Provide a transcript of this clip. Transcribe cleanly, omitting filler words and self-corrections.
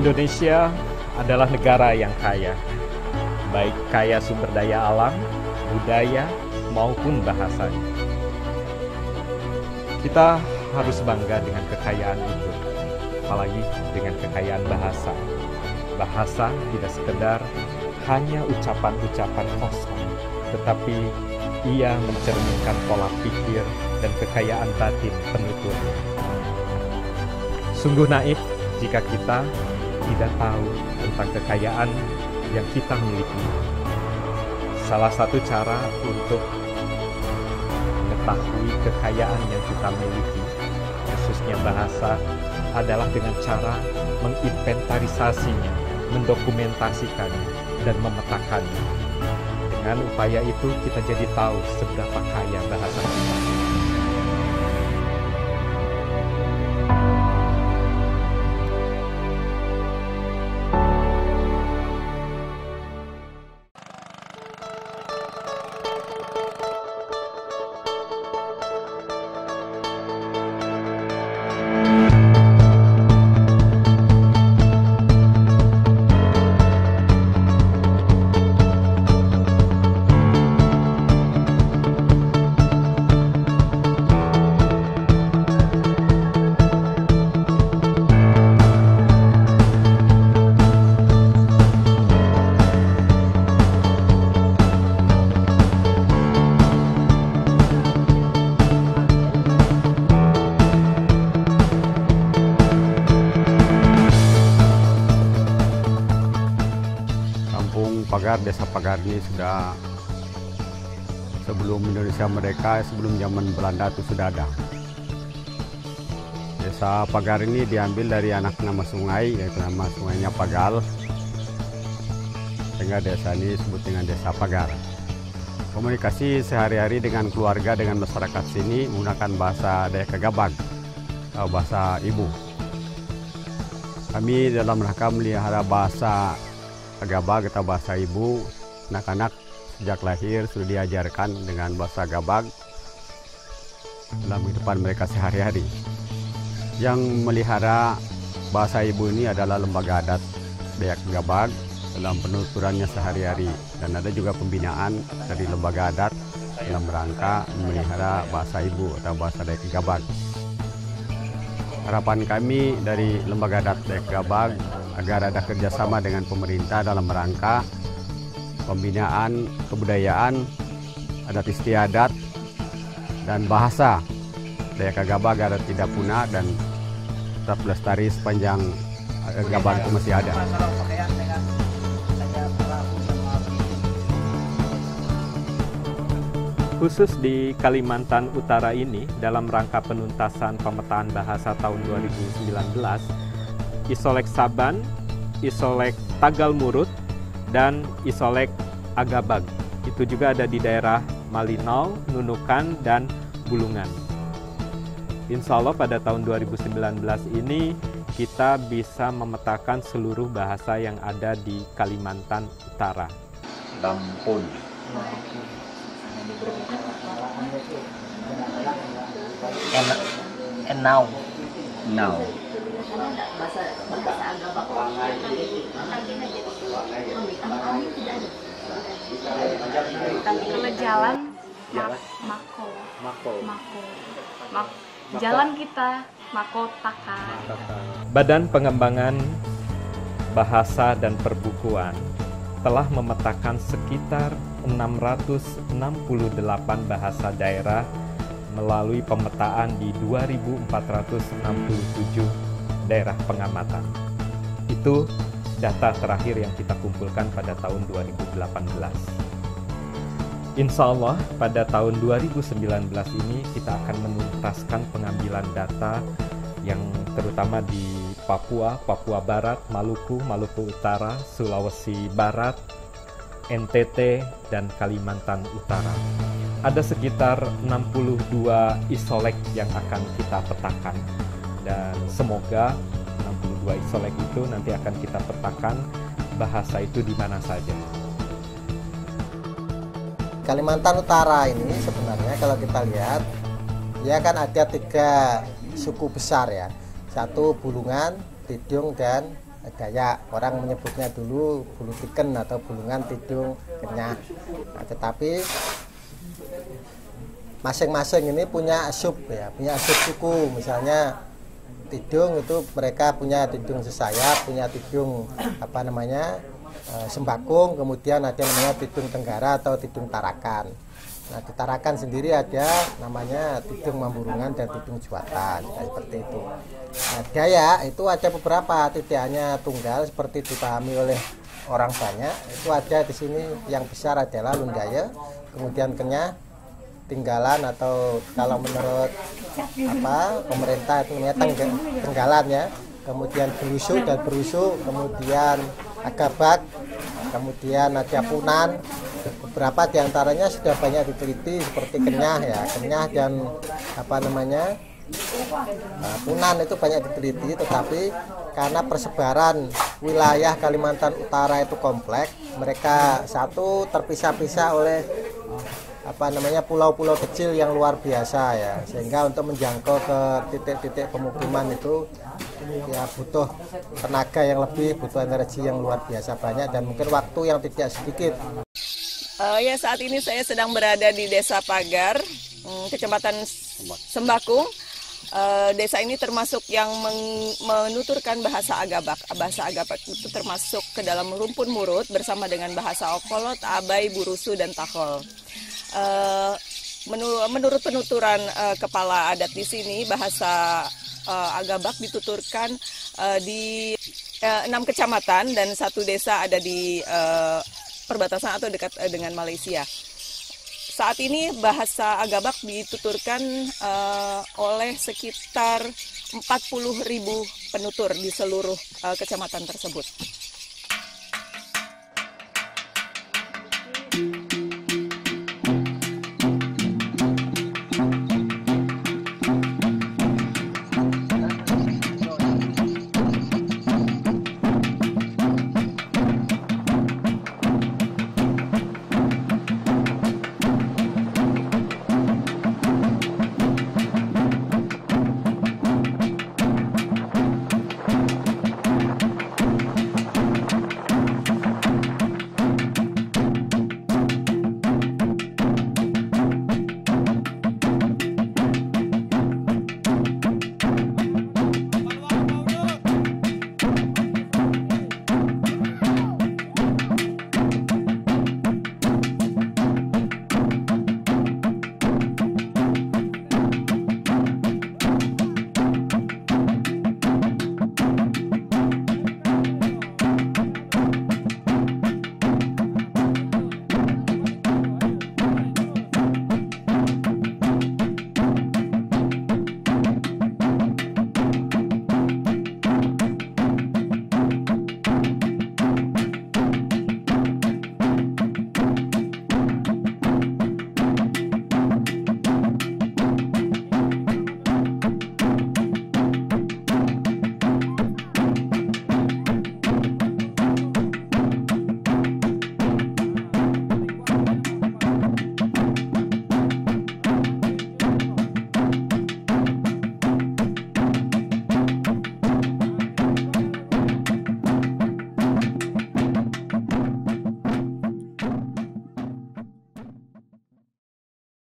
Indonesia adalah negara yang kaya, baik kaya sumber daya alam, budaya, maupun bahasanya. Kita harus bangga dengan kekayaan itu, apalagi dengan kekayaan bahasa. Bahasa tidak sekedar hanya ucapan-ucapan kosong, tetapi ia mencerminkan pola pikir dan kekayaan batin penuturnya. Sungguh naif jika kita tidak tahu tentang kekayaan yang kita miliki. Salah satu cara untuk mengetahui kekayaan yang kita miliki, khususnya bahasa, adalah dengan cara menginventarisasinya, mendokumentasikannya, dan memetakannya. Dengan upaya itu kita jadi tahu seberapa kaya bahasa kita. Pagar, Desa Pagar ini sudah sebelum Indonesia merdeka, sebelum zaman Belanda itu sudah ada. Desa Pagar ini diambil dari anak nama sungai, yaitu nama sungainya Pagal, sehingga desa ini disebut dengan Desa Pagar. Komunikasi sehari-hari dengan keluarga, dengan masyarakat sini menggunakan bahasa Dayak Gabag atau bahasa ibu. Kami dalam rangka melihara bahasa Gabag atau bahasa ibu, anak-anak sejak lahir sudah diajarkan dengan bahasa Gabag dalam kehidupan mereka sehari-hari. Yang melihara bahasa ibu ini adalah lembaga adat Dayak Gabag dalam penuturannya sehari-hari, dan ada juga pembinaan dari lembaga adat dalam rangka memelihara bahasa ibu atau bahasa Dayak Gabag. Harapan kami dari lembaga adat Dayak Gabag agar ada kerjasama dengan pemerintah dalam rangka pembinaan kebudayaan, adat istiadat, dan bahasa Dayak Gabag agar tidak punah dan tetap lestari sepanjang Gabag itu masih ada. Khusus di Kalimantan Utara ini, dalam rangka penuntasan pemetaan bahasa tahun 2019, Isolek Saban, Isolek Tagal Murut, dan Isolek Agabag. Itu juga ada di daerah Malinau, Nunukan, dan Bulungan. Insya Allah pada tahun 2019 ini kita bisa memetakan seluruh bahasa yang ada di Kalimantan Utara. Lampun. Enau. Now. Kalau jalan, mako. Jalan kita, makotaka. Badan Pengembangan Bahasa dan Perbukuan telah memetakan sekitar 668 bahasa daerah melalui pemetaan di 2.467 daerah pengamatan. Itu data terakhir yang kita kumpulkan pada tahun 2018. Insya Allah pada tahun 2019 ini kita akan menuntaskan pengambilan data yang terutama di Papua, Papua Barat, Maluku, Maluku Utara, Sulawesi Barat, NTT, dan Kalimantan Utara. Ada sekitar 62 isolek yang akan kita petakan, dan semoga 62 isolek itu nanti akan kita petakan bahasa itu di mana saja. Kalimantan Utara ini sebenarnya kalau kita lihat, ya kan ada 3 suku besar ya. Satu Bulungan, Tidung, dan Dayak. Orang menyebutnya dulu bulu tiken atau bulungan tidung kenyah. Nah, tetapi masing-masing ini punya sub ya, punya sub suku. Misalnya tidung itu mereka punya tidung sesayap, punya tidung sembakung, kemudian ada namanya tidung tenggara atau tidung tarakan. Nah, di Tarakan sendiri ada namanya tidung Mamburungan dan tidung Juatan, seperti itu. Nah, Dayak itu ada beberapa, tidak hanya tunggal seperti dipahami oleh orang banyak. Itu ada di sini yang besar adalah Lundaya, kemudian Kenyah, Tinggalan atau kalau menurut pemerintah itu namanya Tenggalan ya. Kemudian Berusu dan Berusu, kemudian Agabak, kemudian ada Punan. Beberapa diantaranya sudah banyak diteliti seperti Kenyah ya, Kenyah dan Punan itu banyak diteliti, tetapi karena persebaran wilayah Kalimantan Utara itu kompleks, mereka satu terpisah-pisah oleh pulau-pulau kecil yang luar biasa ya, sehingga untuk menjangkau ke titik-titik pemukiman itu ya butuh tenaga yang lebih, butuh energi yang luar biasa banyak dan mungkin waktu yang tidak sedikit. Ya, saat ini saya sedang berada di Desa Pagar, Kecamatan Sembakung. Desa ini termasuk yang menuturkan bahasa Agabak. Bahasa Agabak itu termasuk ke dalam rumpun murut bersama dengan bahasa Okolot, Abai, Burusu, dan Tahol. Menurut penuturan kepala adat di sini, bahasa Agabak dituturkan di 6 kecamatan dan 1 desa ada di perbatasan atau dekat dengan Malaysia. Saat ini bahasa Agabak dituturkan oleh sekitar 40.000 penutur di seluruh kecamatan tersebut.